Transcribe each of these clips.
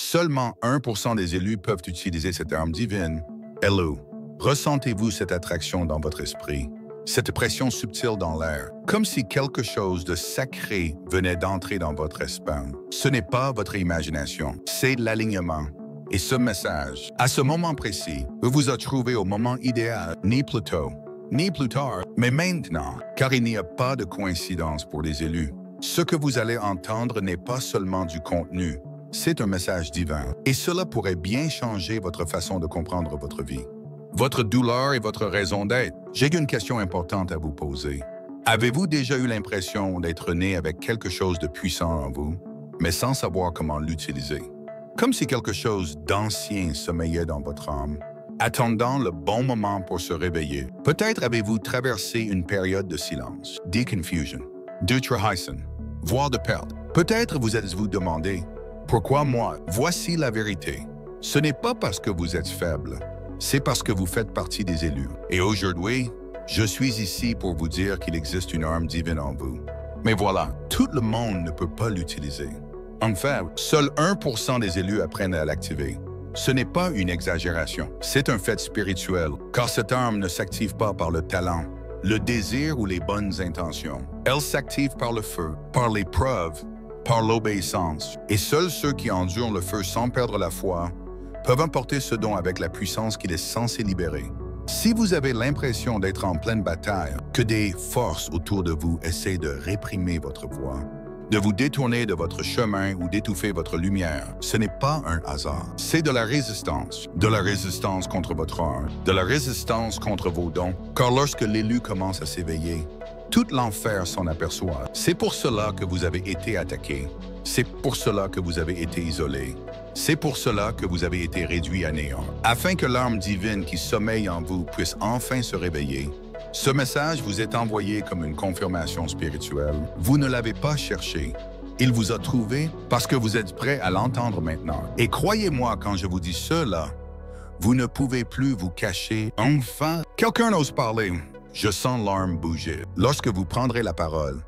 Seulement 1% des élus peuvent utiliser cette arme divine. Hello. Ressentez-vous cette attraction dans votre esprit? Cette pression subtile dans l'air, comme si quelque chose de sacré venait d'entrer dans votre espace. Ce n'est pas votre imagination, c'est l'alignement. Et ce message, à ce moment précis, vous a trouvé au moment idéal, ni plus tôt, ni plus tard, mais maintenant, car il n'y a pas de coïncidence pour les élus. Ce que vous allez entendre n'est pas seulement du contenu, c'est un message divin. Et cela pourrait bien changer votre façon de comprendre votre vie. Votre douleur et votre raison d'être. J'ai une question importante à vous poser. Avez-vous déjà eu l'impression d'être né avec quelque chose de puissant en vous, mais sans savoir comment l'utiliser? Comme si quelque chose d'ancien sommeillait dans votre âme, attendant le bon moment pour se réveiller. Peut-être avez-vous traversé une période de silence, de confusion, de trahison, voire de perte. Peut-être vous êtes-vous demandé, pourquoi moi? Voici la vérité. Ce n'est pas parce que vous êtes faible. C'est parce que vous faites partie des élus. Et aujourd'hui, je suis ici pour vous dire qu'il existe une arme divine en vous. Mais voilà, tout le monde ne peut pas l'utiliser. En fait, seul 1% des élus apprennent à l'activer. Ce n'est pas une exagération, c'est un fait spirituel, car cette arme ne s'active pas par le talent, le désir ou les bonnes intentions. Elle s'active par le feu, par l'épreuve, par l'obéissance. Et seuls ceux qui endurent le feu sans perdre la foi peuvent emporter ce don avec la puissance qu'il est censé libérer. Si vous avez l'impression d'être en pleine bataille, que des forces autour de vous essaient de réprimer votre voix, de vous détourner de votre chemin ou d'étouffer votre lumière, ce n'est pas un hasard. C'est de la résistance contre votre âme, de la résistance contre vos dons. Car lorsque l'élu commence à s'éveiller, tout l'enfer s'en aperçoit. C'est pour cela que vous avez été attaqué. C'est pour cela que vous avez été isolé. C'est pour cela que vous avez été réduit à néant. Afin que l'arme divine qui sommeille en vous puisse enfin se réveiller, ce message vous est envoyé comme une confirmation spirituelle. Vous ne l'avez pas cherché. Il vous a trouvé parce que vous êtes prêt à l'entendre maintenant. Et croyez-moi quand je vous dis cela, vous ne pouvez plus vous cacher. Enfin, quelqu'un ose parler. Je sens l'arme bouger. Lorsque vous prendrez la parole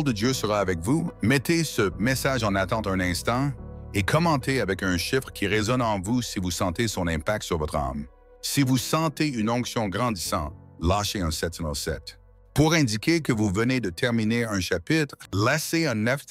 de Dieu sera avec vous. Mettez ce message en attente un instant et commentez avec un chiffre qui résonne en vous si vous sentez son impact sur votre âme. Si vous sentez une onction grandissante, lâchez un 707. Pour indiquer que vous venez de terminer un chapitre, laissez un 9.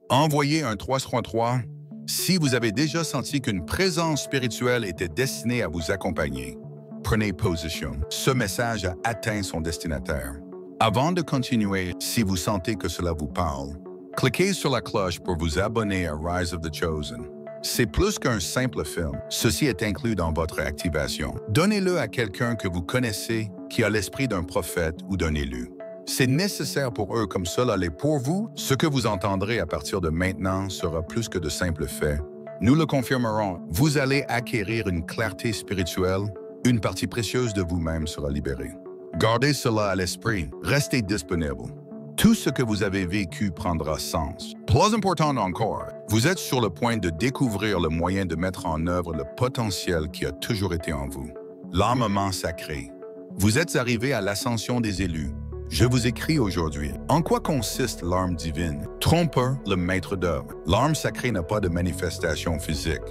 Envoyez un 333 si vous avez déjà senti qu'une présence spirituelle était destinée à vous accompagner. Prenez position. Ce message a atteint son destinataire. Avant de continuer, si vous sentez que cela vous parle, cliquez sur la cloche pour vous abonner à Rise of the Chosen. C'est plus qu'un simple film. Ceci est inclus dans votre activation. Donnez-le à quelqu'un que vous connaissez qui a l'esprit d'un prophète ou d'un élu. C'est nécessaire pour eux comme cela l'est pour vous. Ce que vous entendrez à partir de maintenant sera plus que de simples faits. Nous le confirmerons. Vous allez acquérir une clarté spirituelle. Une partie précieuse de vous-même sera libérée. Gardez cela à l'esprit. Restez disponible. Tout ce que vous avez vécu prendra sens. Plus important encore, vous êtes sur le point de découvrir le moyen de mettre en œuvre le potentiel qui a toujours été en vous. L'armement sacré. Vous êtes arrivé à l'ascension des élus. Je vous écris aujourd'hui. En quoi consiste l'arme divine? Trompeur, le maître d'œuvre. L'arme sacrée n'a pas de manifestation physique.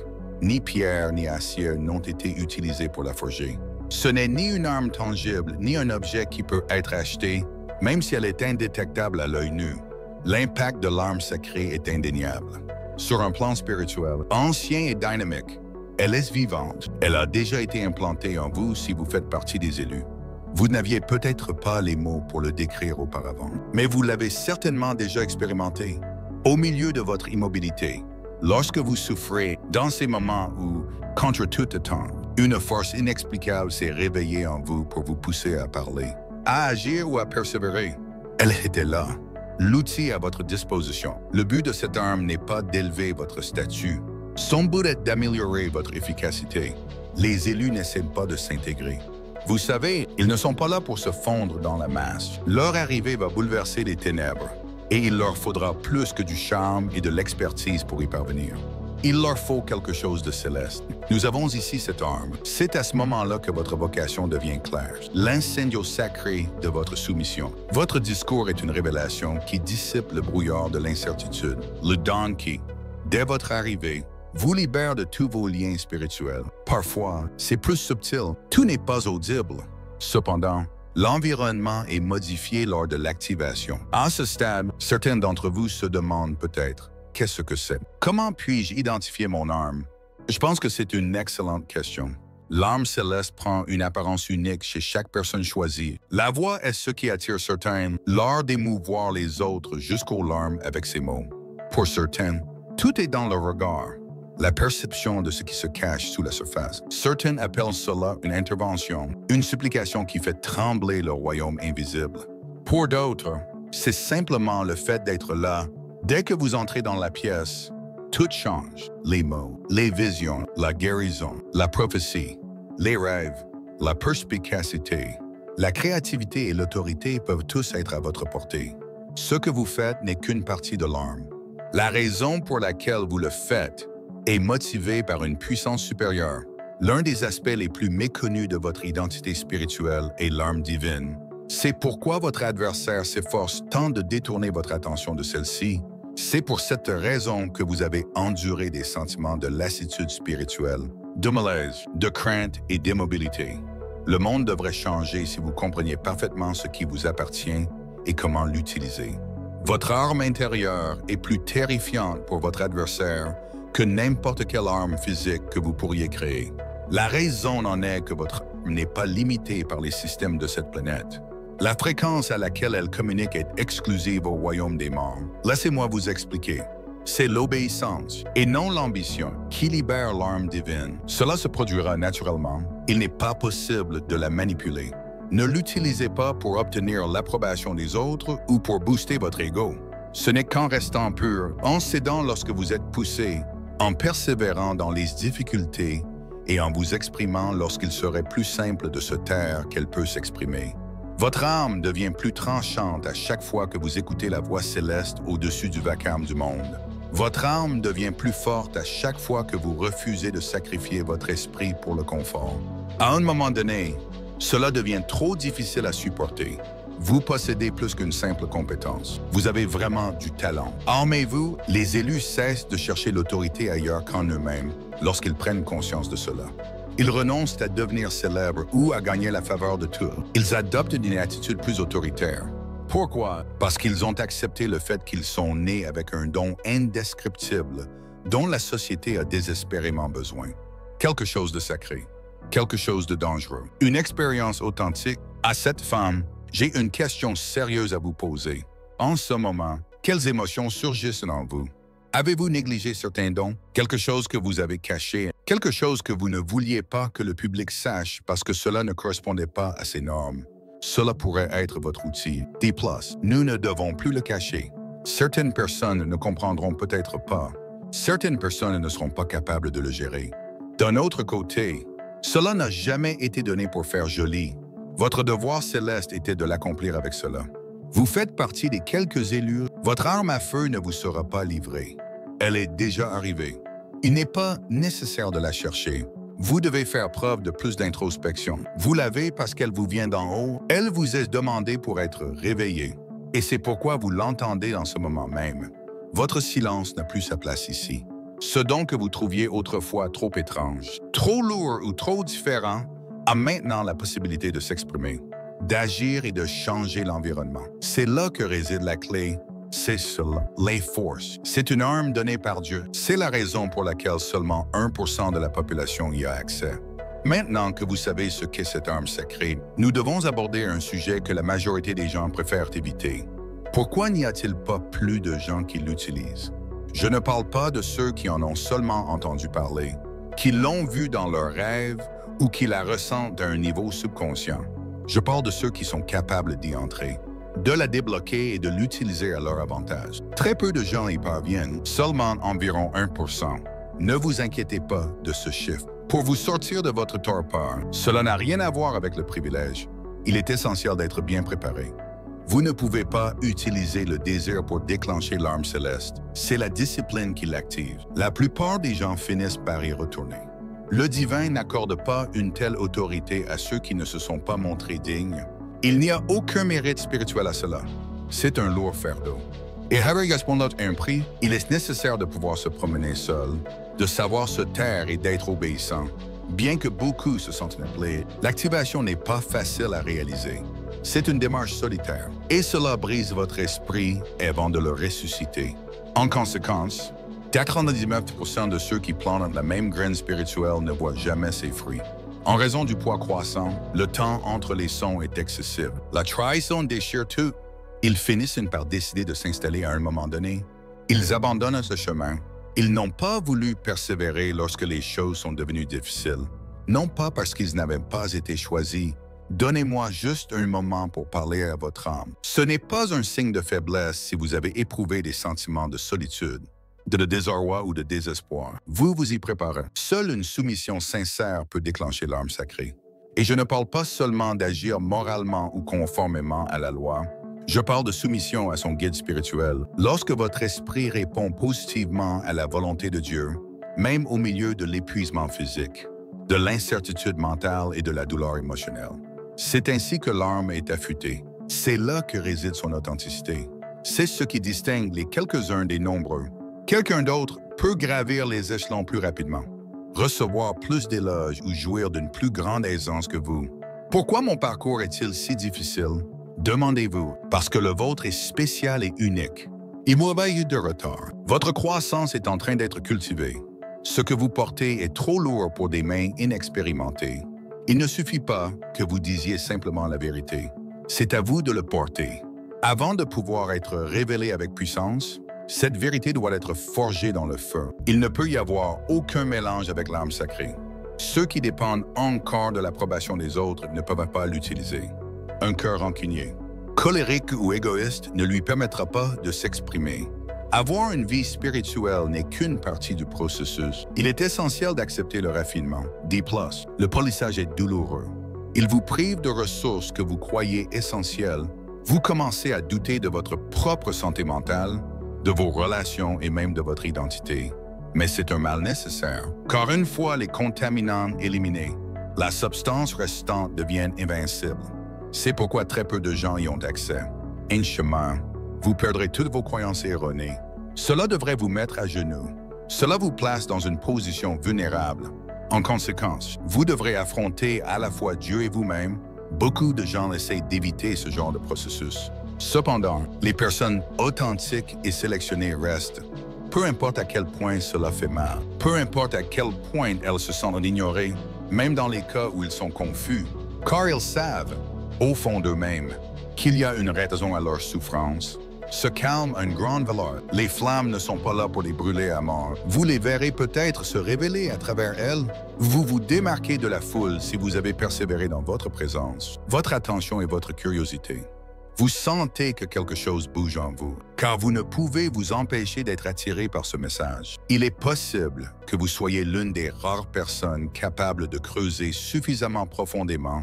Ni pierre ni acier n'ont été utilisés pour la forger. Ce n'est ni une arme tangible, ni un objet qui peut être acheté, même si elle est indétectable à l'œil nu. L'impact de l'arme sacrée est indéniable. Sur un plan spirituel, ancien et dynamique, elle est vivante. Elle a déjà été implantée en vous si vous faites partie des élus. Vous n'aviez peut-être pas les mots pour le décrire auparavant, mais vous l'avez certainement déjà expérimenté. Au milieu de votre immobilité, lorsque vous souffrez, dans ces moments où, contre toute attente, une force inexplicable s'est réveillée en vous pour vous pousser à parler, à agir ou à persévérer. Elle était là, l'outil à votre disposition. Le but de cette arme n'est pas d'élever votre statut. Son but est d'améliorer votre efficacité. Les élus n'essaient pas de s'intégrer. Vous savez, ils ne sont pas là pour se fondre dans la masse. Leur arrivée va bouleverser les ténèbres. Et il leur faudra plus que du charme et de l'expertise pour y parvenir. Il leur faut quelque chose de céleste. Nous avons ici cette arme. C'est à ce moment-là que votre vocation devient claire. L'incendio sacré de votre soumission. Votre discours est une révélation qui dissipe le brouillard de l'incertitude. Le don qui, dès votre arrivée, vous libère de tous vos liens spirituels. Parfois, c'est plus subtil. Tout n'est pas audible. Cependant, l'environnement est modifié lors de l'activation. À ce stade, certains d'entre vous se demandent peut-être « Qu'est-ce que c'est? Comment puis-je identifier mon arme? » Je pense que c'est une excellente question. L'arme céleste prend une apparence unique chez chaque personne choisie. La voix est ce qui attire certains, l'art d'émouvoir les autres jusqu'aux larmes avec ces mots. Pour certains, tout est dans le regard, la perception de ce qui se cache sous la surface. Certains appellent cela une intervention, une supplication qui fait trembler le royaume invisible. Pour d'autres, c'est simplement le fait d'être là. Dès que vous entrez dans la pièce, tout change. Les mots, les visions, la guérison, la prophétie, les rêves, la perspicacité, la créativité et l'autorité peuvent tous être à votre portée. Ce que vous faites n'est qu'une partie de l'arme. La raison pour laquelle vous le faites est motivée par une puissance supérieure. L'un des aspects les plus méconnus de votre identité spirituelle est l'arme divine. C'est pourquoi votre adversaire s'efforce tant de détourner votre attention de celle-ci. C'est pour cette raison que vous avez enduré des sentiments de lassitude spirituelle, de malaise, de crainte et d'immobilité. Le monde devrait changer si vous compreniez parfaitement ce qui vous appartient et comment l'utiliser. Votre arme intérieure est plus terrifiante pour votre adversaire que n'importe quelle arme physique que vous pourriez créer. La raison en est que votre arme n'est pas limitée par les systèmes de cette planète. La fréquence à laquelle elle communique est exclusive au royaume des morts. Laissez-moi vous expliquer. C'est l'obéissance et non l'ambition qui libère l'arme divine. Cela se produira naturellement. Il n'est pas possible de la manipuler. Ne l'utilisez pas pour obtenir l'approbation des autres ou pour booster votre ego. Ce n'est qu'en restant pur, en cédant lorsque vous êtes poussé, en persévérant dans les difficultés et en vous exprimant lorsqu'il serait plus simple de se taire qu'elle peut s'exprimer. Votre âme devient plus tranchante à chaque fois que vous écoutez la voix céleste au-dessus du vacarme du monde. Votre âme devient plus forte à chaque fois que vous refusez de sacrifier votre esprit pour le confort. À un moment donné, cela devient trop difficile à supporter. Vous possédez plus qu'une simple compétence. Vous avez vraiment du talent. Armez-vous, les élus cessent de chercher l'autorité ailleurs qu'en eux-mêmes lorsqu'ils prennent conscience de cela. Ils renoncent à devenir célèbres ou à gagner la faveur de tous. Ils adoptent une attitude plus autoritaire. Pourquoi? Parce qu'ils ont accepté le fait qu'ils sont nés avec un don indescriptible dont la société a désespérément besoin. Quelque chose de sacré, quelque chose de dangereux. Une expérience authentique. À cette femme, j'ai une question sérieuse à vous poser. En ce moment, quelles émotions surgissent en vous? Avez-vous négligé certains dons? Quelque chose que vous avez caché? Quelque chose que vous ne vouliez pas que le public sache parce que cela ne correspondait pas à ses normes? Cela pourrait être votre outil. D+, nous ne devons plus le cacher. Certaines personnes ne comprendront peut-être pas. Certaines personnes ne seront pas capables de le gérer. D'un autre côté, cela n'a jamais été donné pour faire joli. Votre devoir céleste était de l'accomplir avec cela. Vous faites partie des quelques élus. Votre arme à feu ne vous sera pas livrée. Elle est déjà arrivée. Il n'est pas nécessaire de la chercher. Vous devez faire preuve de plus d'introspection. Vous l'avez parce qu'elle vous vient d'en haut. Elle vous est demandée pour être réveillée. Et c'est pourquoi vous l'entendez en ce moment même. Votre silence n'a plus sa place ici. Ce don que vous trouviez autrefois trop étrange, trop lourd ou trop différent, a maintenant la possibilité de s'exprimer, d'agir et de changer l'environnement. C'est là que réside la clé. C'est cela, les forces. C'est une arme donnée par Dieu. C'est la raison pour laquelle seulement 1% de la population y a accès. Maintenant que vous savez ce qu'est cette arme sacrée, nous devons aborder un sujet que la majorité des gens préfèrent éviter. Pourquoi n'y a-t-il pas plus de gens qui l'utilisent? Je ne parle pas de ceux qui en ont seulement entendu parler, qui l'ont vu dans leurs rêves ou qui la ressentent à un niveau subconscient. Je parle de ceux qui sont capables d'y entrer, de la débloquer et de l'utiliser à leur avantage. Très peu de gens y parviennent, seulement environ 1%. Ne vous inquiétez pas de ce chiffre. Pour vous sortir de votre torpeur, cela n'a rien à voir avec le privilège. Il est essentiel d'être bien préparé. Vous ne pouvez pas utiliser le désir pour déclencher l'arme céleste. C'est la discipline qui l'active. La plupart des gens finissent par y retourner. Le divin n'accorde pas une telle autorité à ceux qui ne se sont pas montrés dignes. Il n'y a aucun mérite spirituel à cela. C'est un lourd fardeau. Et avec un prix, il est nécessaire de pouvoir se promener seul, de savoir se taire et d'être obéissant. Bien que beaucoup se sentent appelés, l'activation n'est pas facile à réaliser. C'est une démarche solitaire, et cela brise votre esprit avant de le ressusciter. En conséquence, 99% de ceux qui plantent la même graine spirituelle ne voient jamais ses fruits. En raison du poids croissant, le temps entre les sons est excessif. La trahison déchire tout. Ils finissent par décider de s'installer à un moment donné. Ils abandonnent ce chemin. Ils n'ont pas voulu persévérer lorsque les choses sont devenues difficiles. Non pas parce qu'ils n'avaient pas été choisis. Donnez-moi juste un moment pour parler à votre âme. Ce n'est pas un signe de faiblesse si vous avez éprouvé des sentiments de solitude, de désarroi ou de désespoir. Vous vous y préparez. Seule une soumission sincère peut déclencher l'arme sacrée. Et je ne parle pas seulement d'agir moralement ou conformément à la loi. Je parle de soumission à son guide spirituel. Lorsque votre esprit répond positivement à la volonté de Dieu, même au milieu de l'épuisement physique, de l'incertitude mentale et de la douleur émotionnelle, c'est ainsi que l'arme est affûtée. C'est là que réside son authenticité. C'est ce qui distingue les quelques-uns des nombreux. Quelqu'un d'autre peut gravir les échelons plus rapidement, recevoir plus d'éloges ou jouir d'une plus grande aisance que vous. Pourquoi mon parcours est-il si difficile? Demandez-vous, parce que le vôtre est spécial et unique. Il n'y a pas eu de retard. Votre croissance est en train d'être cultivée. Ce que vous portez est trop lourd pour des mains inexpérimentées. Il ne suffit pas que vous disiez simplement la vérité. C'est à vous de le porter. Avant de pouvoir être révélé avec puissance, cette vérité doit être forgée dans le feu. Il ne peut y avoir aucun mélange avec l'âme sacrée. Ceux qui dépendent encore de l'approbation des autres ne peuvent pas l'utiliser. Un cœur rancunier, colérique ou égoïste ne lui permettra pas de s'exprimer. Avoir une vie spirituelle n'est qu'une partie du processus. Il est essentiel d'accepter le raffinement. D+, le polissage est douloureux. Il vous prive de ressources que vous croyez essentielles. Vous commencez à douter de votre propre santé mentale, de vos relations et même de votre identité. Mais c'est un mal nécessaire, car une fois les contaminants éliminés, la substance restante devient invincible. C'est pourquoi très peu de gens y ont accès. Un chemin, vous perdrez toutes vos croyances erronées. Cela devrait vous mettre à genoux. Cela vous place dans une position vulnérable. En conséquence, vous devrez affronter à la fois Dieu et vous-même. Beaucoup de gens essaient d'éviter ce genre de processus. Cependant, les personnes authentiques et sélectionnées restent. Peu importe à quel point cela fait mal, peu importe à quel point elles se sentent ignorées, même dans les cas où ils sont confus, car ils savent, au fond d'eux-mêmes, qu'il y a une raison à leur souffrance. Ce calme a une grande valeur. Les flammes ne sont pas là pour les brûler à mort. Vous les verrez peut-être se révéler à travers elles. Vous vous démarquez de la foule si vous avez persévéré dans votre présence, votre attention et votre curiosité. Vous sentez que quelque chose bouge en vous, car vous ne pouvez vous empêcher d'être attiré par ce message. Il est possible que vous soyez l'une des rares personnes capables de creuser suffisamment profondément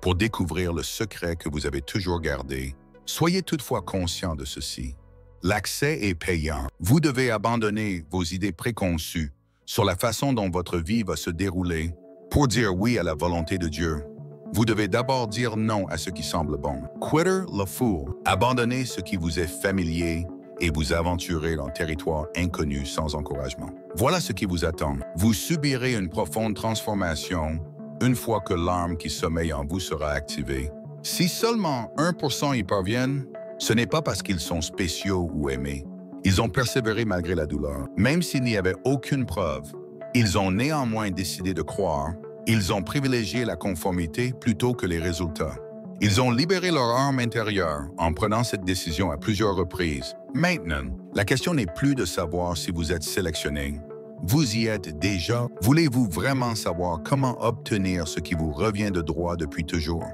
pour découvrir le secret que vous avez toujours gardé. Soyez toutefois conscient de ceci. L'accès est payant. Vous devez abandonner vos idées préconçues sur la façon dont votre vie va se dérouler pour dire oui à la volonté de Dieu. Vous devez d'abord dire non à ce qui semble bon. Quitter le fool. Abandonnez ce qui vous est familier et vous aventurer dans un territoire inconnu sans encouragement. Voilà ce qui vous attend. Vous subirez une profonde transformation une fois que l'arme qui sommeille en vous sera activée. Si seulement 1% y parviennent, ce n'est pas parce qu'ils sont spéciaux ou aimés. Ils ont persévéré malgré la douleur. Même s'il n'y avait aucune preuve, ils ont néanmoins décidé de croire. Ils ont privilégié la conformité plutôt que les résultats. Ils ont libéré leur arme intérieure en prenant cette décision à plusieurs reprises. Maintenant, la question n'est plus de savoir si vous êtes sélectionné. Vous y êtes déjà. Voulez-vous vraiment savoir comment obtenir ce qui vous revient de droit depuis toujours?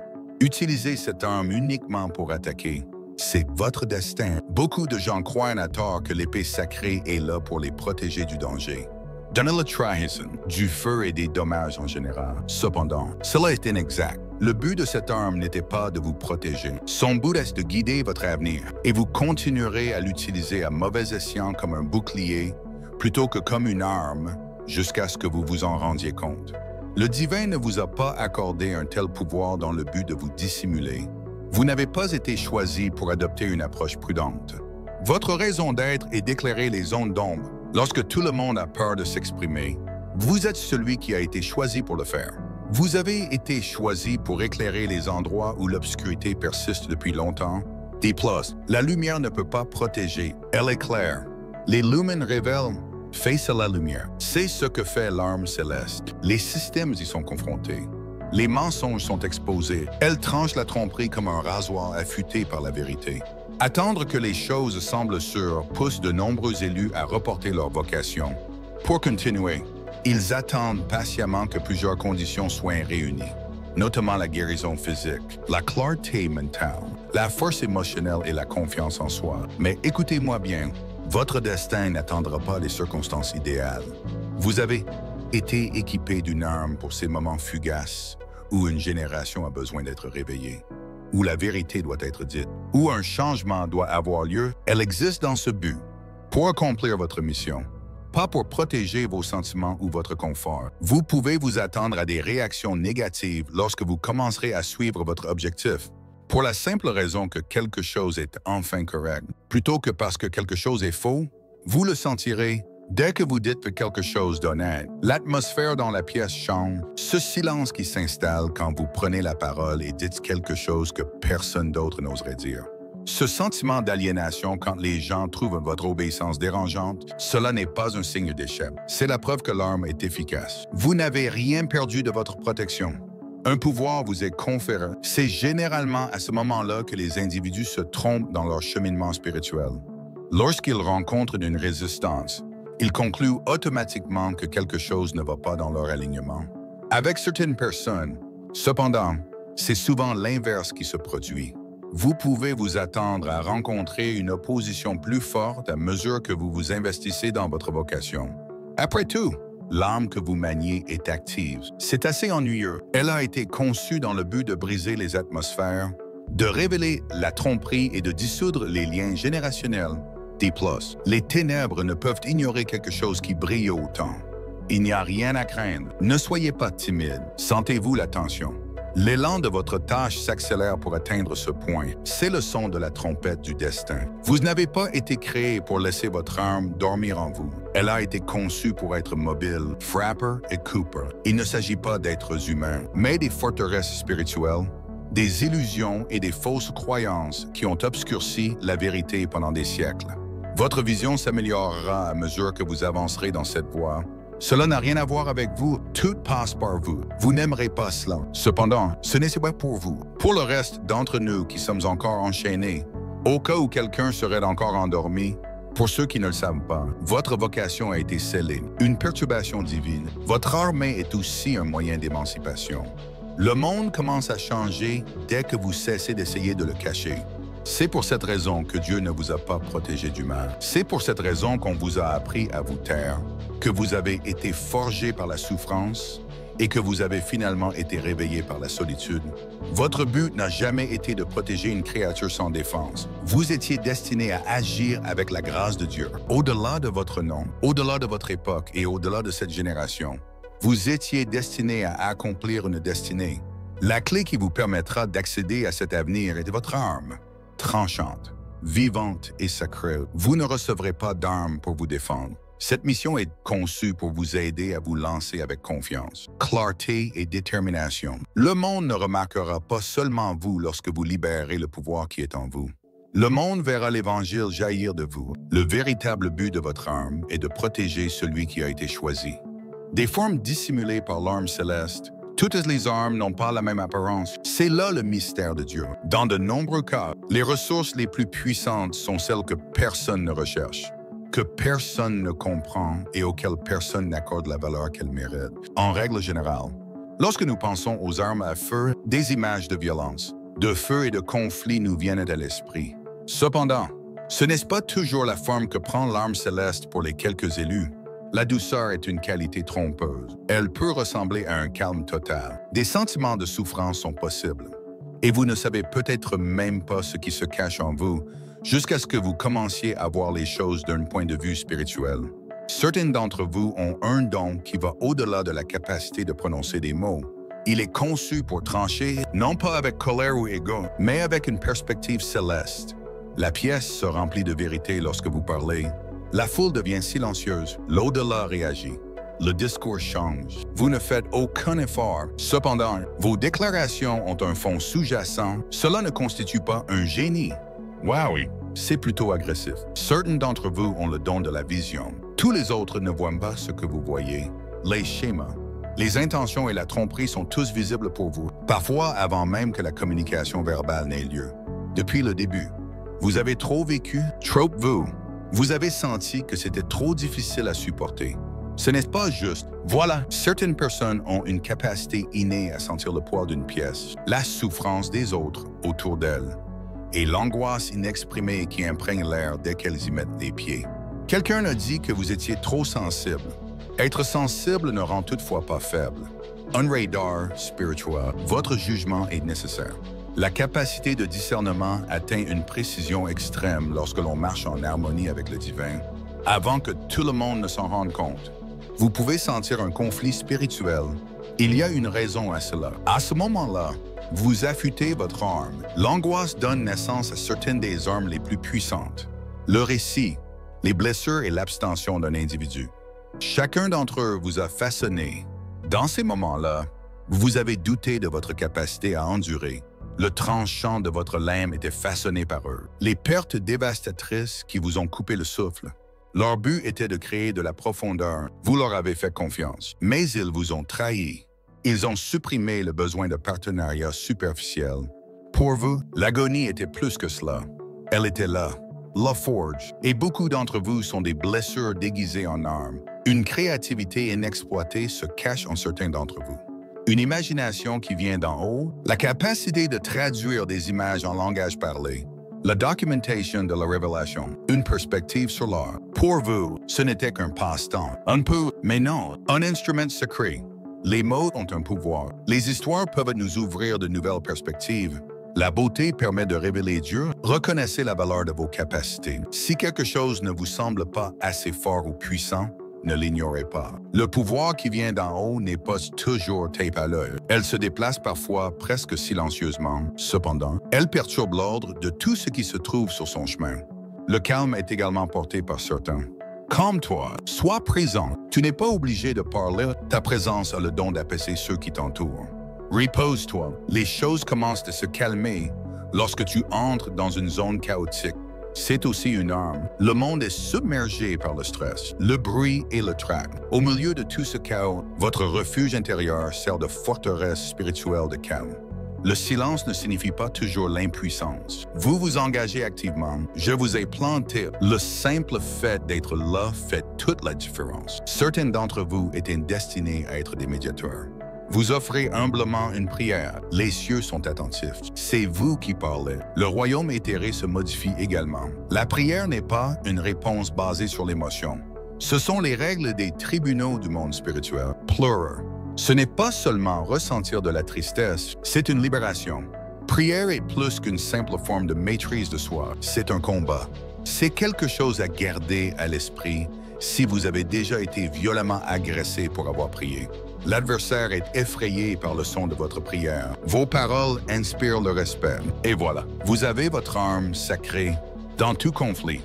Utilisez cette arme uniquement pour attaquer. C'est votre destin. Beaucoup de gens croient à tort que l'épée sacrée est là pour les protéger du danger. Donnez le trahison, du feu et des dommages en général. Cependant, cela est inexact. Le but de cette arme n'était pas de vous protéger. Son but est de guider votre avenir et vous continuerez à l'utiliser à mauvais escient comme un bouclier plutôt que comme une arme jusqu'à ce que vous vous en rendiez compte. Le divin ne vous a pas accordé un tel pouvoir dans le but de vous dissimuler. Vous n'avez pas été choisi pour adopter une approche prudente. Votre raison d'être est d'éclairer les zones d'ombre Lorsque tout le monde a peur de s'exprimer, vous êtes celui qui a été choisi pour le faire. Vous avez été choisi pour éclairer les endroits où l'obscurité persiste depuis longtemps. D+, la lumière ne peut pas protéger, elle éclaire. Les lumens révèlent face à la lumière. C'est ce que fait l'arme céleste. Les systèmes y sont confrontés. Les mensonges sont exposés. Elle tranche la tromperie comme un rasoir affûté par la vérité. Attendre que les choses semblent sûres pousse de nombreux élus à reporter leur vocation. Pour continuer, ils attendent patiemment que plusieurs conditions soient réunies, notamment la guérison physique, la clarté mentale, la force émotionnelle et la confiance en soi. Mais écoutez-moi bien, votre destin n'attendra pas les circonstances idéales. Vous avez été équipé d'une arme pour ces moments fugaces où une génération a besoin d'être réveillée, où la vérité doit être dite, où un changement doit avoir lieu. Elle existe dans ce but, pour accomplir votre mission, pas pour protéger vos sentiments ou votre confort. Vous pouvez vous attendre à des réactions négatives lorsque vous commencerez à suivre votre objectif, pour la simple raison que quelque chose est enfin correct. Plutôt que parce que quelque chose est faux, vous le sentirez dès que vous dites quelque chose d'honnête. L'atmosphère dans la pièce change, ce silence qui s'installe quand vous prenez la parole et dites quelque chose que personne d'autre n'oserait dire. Ce sentiment d'aliénation quand les gens trouvent votre obéissance dérangeante, cela n'est pas un signe d'échec. C'est la preuve que l'arme est efficace. Vous n'avez rien perdu de votre protection. Un pouvoir vous est conféré. C'est généralement à ce moment-là que les individus se trompent dans leur cheminement spirituel. Lorsqu'ils rencontrent une résistance, ils concluent automatiquement que quelque chose ne va pas dans leur alignement. Avec certaines personnes, cependant, c'est souvent l'inverse qui se produit. Vous pouvez vous attendre à rencontrer une opposition plus forte à mesure que vous vous investissez dans votre vocation. Après tout, l'arme que vous maniez est active. C'est assez ennuyeux. Elle a été conçue dans le but de briser les atmosphères, de révéler la tromperie et de dissoudre les liens générationnels. D+, les ténèbres ne peuvent ignorer quelque chose qui brille autant. Il n'y a rien à craindre. Ne soyez pas timide. Sentez-vous la tension. L'élan de votre tâche s'accélère pour atteindre ce point. C'est le son de la trompette du destin. Vous n'avez pas été créé pour laisser votre arme dormir en vous. Elle a été conçue pour être mobile, Frapper et Cooper. Il ne s'agit pas d'êtres humains, mais des forteresses spirituelles, des illusions et des fausses croyances qui ont obscurci la vérité pendant des siècles. Votre vision s'améliorera à mesure que vous avancerez dans cette voie. Cela n'a rien à voir avec vous, tout passe par vous. Vous n'aimerez pas cela. Cependant, ce n'est pas pour vous. Pour le reste d'entre nous qui sommes encore enchaînés, au cas où quelqu'un serait encore endormi, pour ceux qui ne le savent pas, votre vocation a été scellée, une perturbation divine. Votre armée est aussi un moyen d'émancipation. Le monde commence à changer dès que vous cessez d'essayer de le cacher. C'est pour cette raison que Dieu ne vous a pas protégé du mal. C'est pour cette raison qu'on vous a appris à vous taire, que vous avez été forgé par la souffrance et que vous avez finalement été réveillé par la solitude. Votre but n'a jamais été de protéger une créature sans défense. Vous étiez destiné à agir avec la grâce de Dieu. Au-delà de votre nom, au-delà de votre époque et au-delà de cette génération, vous étiez destiné à accomplir une destinée. La clé qui vous permettra d'accéder à cet avenir est votre arme. Tranchante, vivante et sacrée. Vous ne recevrez pas d'armes pour vous défendre. Cette mission est conçue pour vous aider à vous lancer avec confiance, clarté et détermination. Le monde ne remarquera pas seulement vous lorsque vous libérez le pouvoir qui est en vous. Le monde verra l'Évangile jaillir de vous. Le véritable but de votre arme est de protéger celui qui a été choisi. Des formes dissimulées par l'arme céleste, toutes les armes n'ont pas la même apparence. C'est là le mystère de Dieu. Dans de nombreux cas, les ressources les plus puissantes sont celles que personne ne recherche, que personne ne comprend et auxquelles personne n'accorde la valeur qu'elles méritent. En règle générale, lorsque nous pensons aux armes à feu, des images de violence, de feu et de conflit nous viennent à l'esprit. Cependant, ce n'est pas toujours la forme que prend l'arme céleste pour les quelques élus. La douceur est une qualité trompeuse. Elle peut ressembler à un calme total. Des sentiments de souffrance sont possibles. Et vous ne savez peut-être même pas ce qui se cache en vous jusqu'à ce que vous commenciez à voir les choses d'un point de vue spirituel. Certains d'entre vous ont un don qui va au-delà de la capacité de prononcer des mots. Il est conçu pour trancher, non pas avec colère ou ego, mais avec une perspective céleste. La pièce se remplit de vérité lorsque vous parlez. La foule devient silencieuse, l'au-delà réagit. Le discours change. Vous ne faites aucun effort. Cependant, vos déclarations ont un fond sous-jacent. Cela ne constitue pas un génie. Wow, oui. C'est plutôt agressif. Certains d'entre vous ont le don de la vision. Tous les autres ne voient pas ce que vous voyez. Les schémas. Les intentions et la tromperie sont tous visibles pour vous, parfois avant même que la communication verbale n'ait lieu. Depuis le début, vous avez trop vécu, trop vous. Vous avez senti que c'était trop difficile à supporter. Ce n'est pas juste. Voilà, certaines personnes ont une capacité innée à sentir le poids d'une pièce, la souffrance des autres autour d'elles, et l'angoisse inexprimée qui imprègne l'air dès qu'elles y mettent les pieds. Quelqu'un a dit que vous étiez trop sensible. Être sensible ne rend toutefois pas faible. Un radar spirituel, votre jugement est nécessaire. La capacité de discernement atteint une précision extrême lorsque l'on marche en harmonie avec le divin, avant que tout le monde ne s'en rende compte. Vous pouvez sentir un conflit spirituel. Il y a une raison à cela. À ce moment-là, vous affûtez votre arme. L'angoisse donne naissance à certaines des armes les plus puissantes. Le récit, les blessures et l'abstention d'un individu. Chacun d'entre eux vous a façonné. Dans ces moments-là, vous avez douté de votre capacité à endurer. Le tranchant de votre lame était façonné par eux. Les pertes dévastatrices qui vous ont coupé le souffle. Leur but était de créer de la profondeur. Vous leur avez fait confiance, mais ils vous ont trahi. Ils ont supprimé le besoin de partenariat superficiel. Pour vous, l'agonie était plus que cela. Elle était là, la forge. Et beaucoup d'entre vous sont des blessures déguisées en armes. Une créativité inexploitée se cache en certains d'entre vous. Une imagination qui vient d'en haut, la capacité de traduire des images en langage parlé. La documentation de la révélation, une perspective sur l'art. Pour vous, ce n'était qu'un passe-temps. Un peu, mais non, un instrument secret. Les mots ont un pouvoir. Les histoires peuvent nous ouvrir de nouvelles perspectives. La beauté permet de révéler Dieu. Reconnaissez la valeur de vos capacités. Si quelque chose ne vous semble pas assez fort ou puissant, ne l'ignorez pas. Le pouvoir qui vient d'en haut n'est pas toujours tape à l'œil. Elle se déplace parfois presque silencieusement. Cependant, elle perturbe l'ordre de tout ce qui se trouve sur son chemin. Le calme est également porté par certains. Calme-toi, sois présent. Tu n'es pas obligé de parler. Ta présence a le don d'apaiser ceux qui t'entourent. Repose-toi. Les choses commencent à se calmer lorsque tu entres dans une zone chaotique. C'est aussi une arme. Le monde est submergé par le stress, le bruit et le trac. Au milieu de tout ce chaos, votre refuge intérieur sert de forteresse spirituelle de calme. Le silence ne signifie pas toujours l'impuissance. Vous vous engagez activement. Je vous ai planté. Le simple fait d'être là fait toute la différence. Certains d'entre vous étaient destinés à être des médiateurs. Vous offrez humblement une prière. Les cieux sont attentifs. C'est vous qui parlez. Le royaume éthéré se modifie également. La prière n'est pas une réponse basée sur l'émotion. Ce sont les règles des tribunaux du monde spirituel. Pleurer. Ce n'est pas seulement ressentir de la tristesse, c'est une libération. Prière est plus qu'une simple forme de maîtrise de soi. C'est un combat. C'est quelque chose à garder à l'esprit si vous avez déjà été violemment agressé pour avoir prié. L'adversaire est effrayé par le son de votre prière. Vos paroles inspirent le respect. Et voilà, vous avez votre arme sacrée dans tout conflit.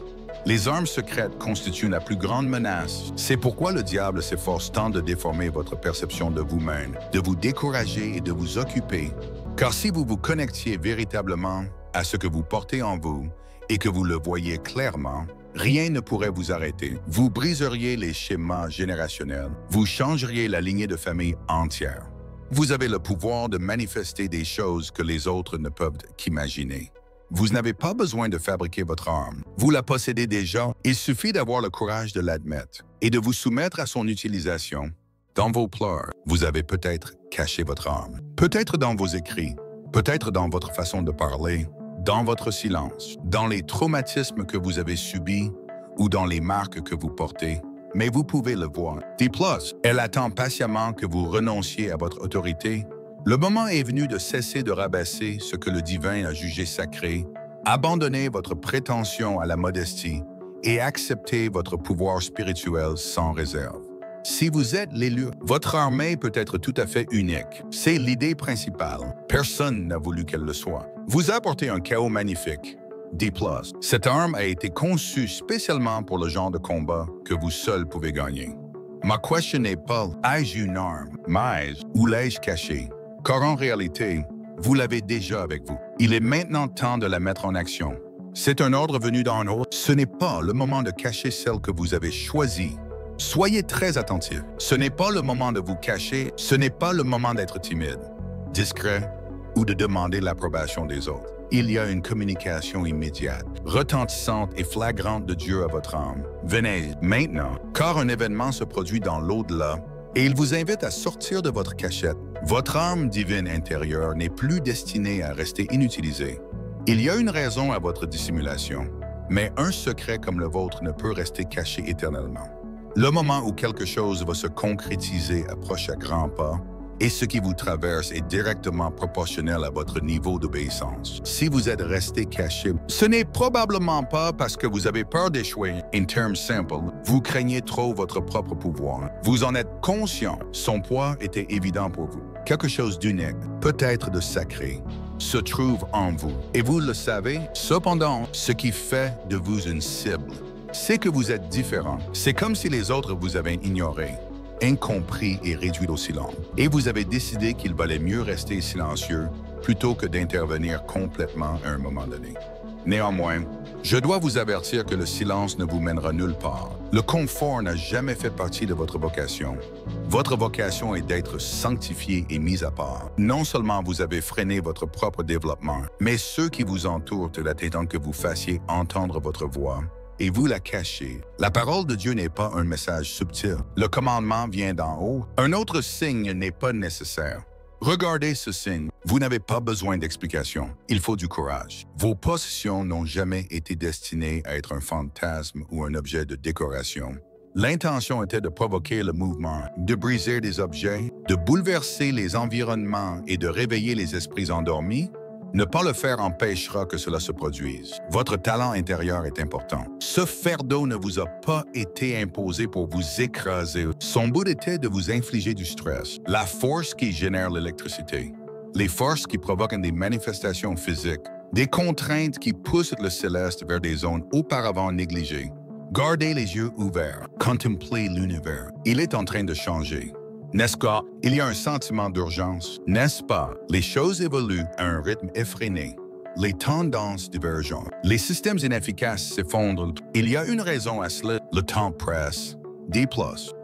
Les armes secrètes constituent la plus grande menace. C'est pourquoi le diable s'efforce tant de déformer votre perception de vous-même, de vous décourager et de vous occuper. Car si vous vous connectiez véritablement à ce que vous portez en vous et que vous le voyez clairement, rien ne pourrait vous arrêter. Vous briseriez les schémas générationnels. Vous changeriez la lignée de famille entière. Vous avez le pouvoir de manifester des choses que les autres ne peuvent qu'imaginer. Vous n'avez pas besoin de fabriquer votre arme. Vous la possédez déjà. Il suffit d'avoir le courage de l'admettre et de vous soumettre à son utilisation. Dans vos pleurs, vous avez peut-être caché votre arme. Peut-être dans vos écrits, peut-être dans votre façon de parler, dans votre silence, dans les traumatismes que vous avez subis ou dans les marques que vous portez. Mais vous pouvez le voir. D+, elle attend patiemment que vous renonciez à votre autorité. Le moment est venu de cesser de rabasser ce que le divin a jugé sacré, abandonner votre prétention à la modestie et accepter votre pouvoir spirituel sans réserve. Si vous êtes l'élu, votre armée peut être tout à fait unique. C'est l'idée principale. Personne n'a voulu qu'elle le soit. Vous apportez un chaos magnifique. D+. Cette arme a été conçue spécialement pour le genre de combat que vous seul pouvez gagner. Ma question n'est pas « ai-je une arme, mais où l'ai-je cachée ?» Car en réalité, vous l'avez déjà avec vous. Il est maintenant temps de la mettre en action. C'est un ordre venu d'en haut. Ce n'est pas le moment de cacher celle que vous avez choisie. Soyez très attentifs. Ce n'est pas le moment de vous cacher, ce n'est pas le moment d'être timide, discret ou de demander l'approbation des autres. Il y a une communication immédiate, retentissante et flagrante de Dieu à votre âme. Venez maintenant, car un événement se produit dans l'au-delà et il vous invite à sortir de votre cachette. Votre âme divine intérieure n'est plus destinée à rester inutilisée. Il y a une raison à votre dissimulation, mais un secret comme le vôtre ne peut rester caché éternellement. Le moment où quelque chose va se concrétiser approche à grands pas, et ce qui vous traverse est directement proportionnel à votre niveau d'obéissance. Si vous êtes resté caché, ce n'est probablement pas parce que vous avez peur d'échouer. En termes simples, vous craignez trop votre propre pouvoir. Vous en êtes conscient, son poids était évident pour vous. Quelque chose d'unique, peut-être de sacré, se trouve en vous. Et vous le savez, cependant, ce qui fait de vous une cible, c'est que vous êtes différent. C'est comme si les autres vous avaient ignoré, incompris et réduit au silence. Et vous avez décidé qu'il valait mieux rester silencieux plutôt que d'intervenir complètement à un moment donné. Néanmoins, je dois vous avertir que le silence ne vous mènera nulle part. Le confort n'a jamais fait partie de votre vocation. Votre vocation est d'être sanctifié et mis à part. Non seulement vous avez freiné votre propre développement, mais ceux qui vous entourent attendent que vous fassiez entendre votre voix et vous la cachez. La parole de Dieu n'est pas un message subtil. Le commandement vient d'en haut. Un autre signe n'est pas nécessaire. Regardez ce signe. Vous n'avez pas besoin d'explication. Il faut du courage. Vos possessions n'ont jamais été destinées à être un fantasme ou un objet de décoration. L'intention était de provoquer le mouvement, de briser des objets, de bouleverser les environnements et de réveiller les esprits endormis. Ne pas le faire empêchera que cela se produise. Votre talent intérieur est important. Ce fardeau ne vous a pas été imposé pour vous écraser. Son but était de vous infliger du stress. La force qui génère l'électricité, les forces qui provoquent des manifestations physiques, des contraintes qui poussent le céleste vers des zones auparavant négligées. Gardez les yeux ouverts, contemplez l'univers. Il est en train de changer. N'est-ce pas? Il y a un sentiment d'urgence. N'est-ce pas? Les choses évoluent à un rythme effréné. Les tendances divergent. Les systèmes inefficaces s'effondrent. Il y a une raison à cela. Le temps presse. D+.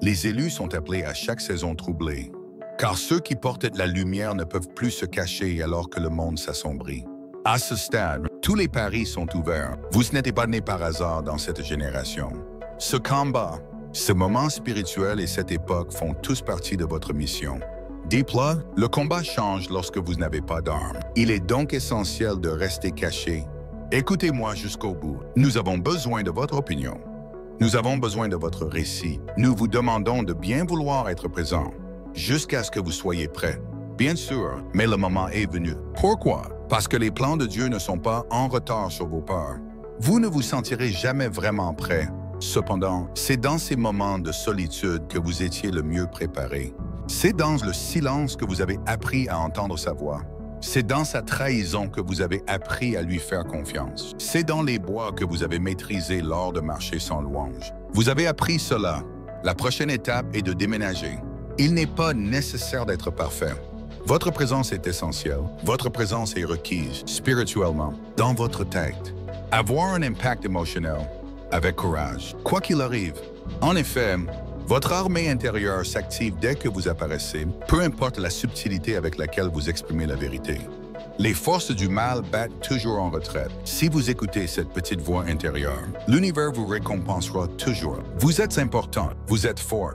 Les élus sont appelés à chaque saison troublée. Car ceux qui portent la lumière ne peuvent plus se cacher alors que le monde s'assombrit. À ce stade, tous les paris sont ouverts. Vous n'êtes pas né par hasard dans cette génération. Ce combat, ce moment spirituel et cette époque font tous partie de votre mission. Déploie, le combat change lorsque vous n'avez pas d'armes. Il est donc essentiel de rester caché. Écoutez-moi jusqu'au bout. Nous avons besoin de votre opinion. Nous avons besoin de votre récit. Nous vous demandons de bien vouloir être présent, jusqu'à ce que vous soyez prêts. Bien sûr, mais le moment est venu. Pourquoi? Parce que les plans de Dieu ne sont pas en retard sur vos peurs. Vous ne vous sentirez jamais vraiment prêt. Cependant, c'est dans ces moments de solitude que vous étiez le mieux préparé. C'est dans le silence que vous avez appris à entendre sa voix. C'est dans sa trahison que vous avez appris à lui faire confiance. C'est dans les bois que vous avez maîtrisé l'art de marcher sans louange. Vous avez appris cela. La prochaine étape est de déménager. Il n'est pas nécessaire d'être parfait. Votre présence est essentielle. Votre présence est requise, spirituellement, dans votre tête. Avoir un impact émotionnel, avec courage, quoi qu'il arrive. En effet, votre armée intérieure s'active dès que vous apparaissez, peu importe la subtilité avec laquelle vous exprimez la vérité. Les forces du mal battent toujours en retraite. Si vous écoutez cette petite voix intérieure, l'univers vous récompensera toujours. Vous êtes important, vous êtes fort.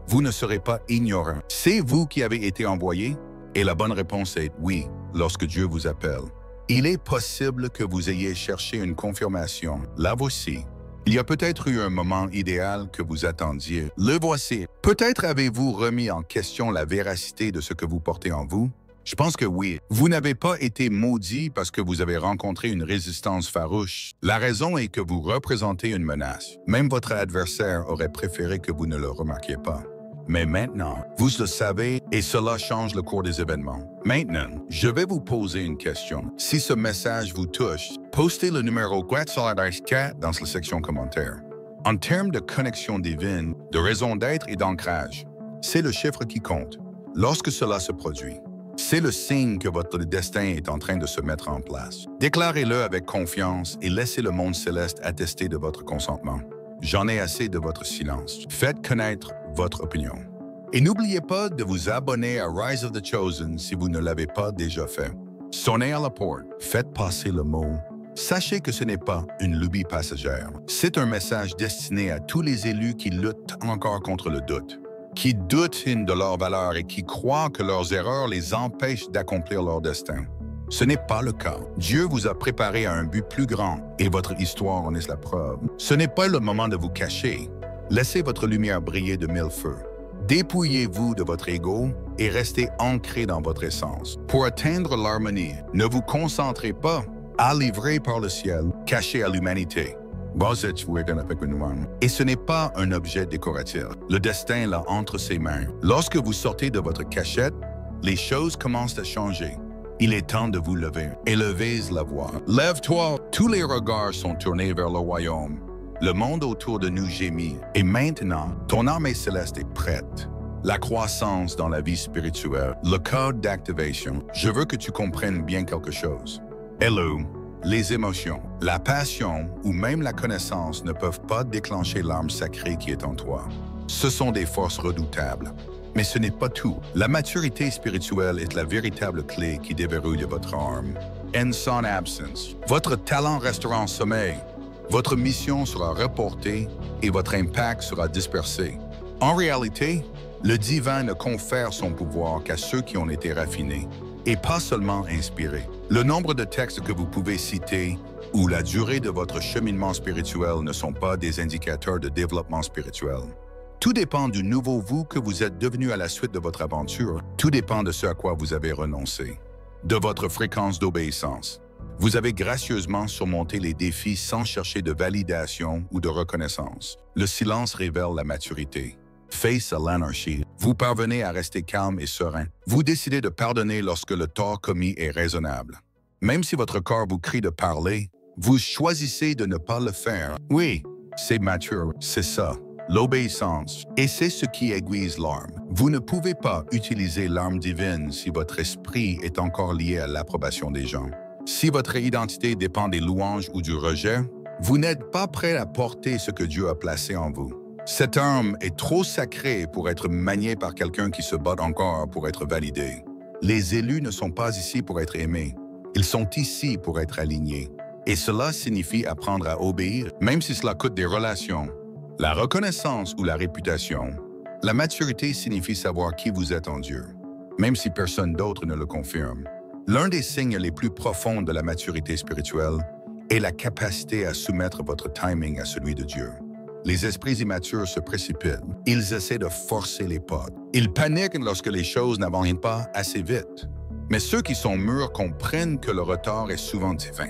Vous ne serez pas ignorant. C'est vous qui avez été envoyé? Et la bonne réponse est oui, lorsque Dieu vous appelle. Il est possible que vous ayez cherché une confirmation. La voici. Il y a peut-être eu un moment idéal que vous attendiez. Le voici. Peut-être avez-vous remis en question la véracité de ce que vous portez en vous? Je pense que oui. Vous n'avez pas été maudit parce que vous avez rencontré une résistance farouche. La raison est que vous représentez une menace. Même votre adversaire aurait préféré que vous ne le remarquiez pas. Mais maintenant, vous le savez et cela change le cours des événements. Maintenant, je vais vous poser une question. Si ce message vous touche, postez le numéro 4 dans la section commentaires. En termes de connexion divine, de raison d'être et d'ancrage, c'est le chiffre qui compte. Lorsque cela se produit, c'est le signe que votre destin est en train de se mettre en place. Déclarez-le avec confiance et laissez le monde céleste attester de votre consentement. J'en ai assez de votre silence. Faites connaître votre opinion. Et n'oubliez pas de vous abonner à Rise of the Chosen si vous ne l'avez pas déjà fait. Sonnez à la porte, faites passer le mot. Sachez que ce n'est pas une lubie passagère. C'est un message destiné à tous les élus qui luttent encore contre le doute, qui doutent de leur valeur et qui croient que leurs erreurs les empêchent d'accomplir leur destin. Ce n'est pas le cas. Dieu vous a préparé à un but plus grand et votre histoire en est la preuve. Ce n'est pas le moment de vous cacher. Laissez votre lumière briller de mille feux. Dépouillez-vous de votre ego et restez ancré dans votre essence. Pour atteindre l'harmonie, ne vous concentrez pas à livrer par le ciel, caché à l'humanité. Et ce n'est pas un objet décoratif. Le destin l'a entre ses mains. Lorsque vous sortez de votre cachette, les choses commencent à changer. Il est temps de vous lever. Élevez la voix. Lève-toi. Tous les regards sont tournés vers le royaume. Le monde autour de nous gémit. Et maintenant, ton armée céleste est prête. La croissance dans la vie spirituelle, le code d'activation. Je veux que tu comprennes bien quelque chose. Hello. Les émotions, la passion ou même la connaissance ne peuvent pas déclencher l'arme sacrée qui est en toi. Ce sont des forces redoutables. Mais ce n'est pas tout. La maturité spirituelle est la véritable clé qui déverrouille votre arme. In son absence, votre talent restera en sommeil. Votre mission sera reportée et votre impact sera dispersé. En réalité, le divin ne confère son pouvoir qu'à ceux qui ont été raffinés, et pas seulement inspirés. Le nombre de textes que vous pouvez citer ou la durée de votre cheminement spirituel ne sont pas des indicateurs de développement spirituel. Tout dépend du nouveau vous que vous êtes devenu à la suite de votre aventure. Tout dépend de ce à quoi vous avez renoncé, de votre fréquence d'obéissance. Vous avez gracieusement surmonté les défis sans chercher de validation ou de reconnaissance. Le silence révèle la maturité. Face à l'anarchie, vous parvenez à rester calme et serein. Vous décidez de pardonner lorsque le tort commis est raisonnable. Même si votre corps vous crie de parler, vous choisissez de ne pas le faire. Oui, c'est mature, c'est ça. L'obéissance, et c'est ce qui aiguise l'arme. Vous ne pouvez pas utiliser l'arme divine si votre esprit est encore lié à l'approbation des gens. Si votre identité dépend des louanges ou du rejet, vous n'êtes pas prêt à porter ce que Dieu a placé en vous. Cette arme est trop sacrée pour être maniée par quelqu'un qui se bat encore pour être validé. Les élus ne sont pas ici pour être aimés. Ils sont ici pour être alignés. Et cela signifie apprendre à obéir, même si cela coûte des relations, la reconnaissance ou la réputation. La maturité signifie savoir qui vous êtes en Dieu, même si personne d'autre ne le confirme. L'un des signes les plus profonds de la maturité spirituelle est la capacité à soumettre votre timing à celui de Dieu. Les esprits immatures se précipitent. Ils essaient de forcer les pas. Ils paniquent lorsque les choses n'avancent pas assez vite. Mais ceux qui sont mûrs comprennent que le retard est souvent divin.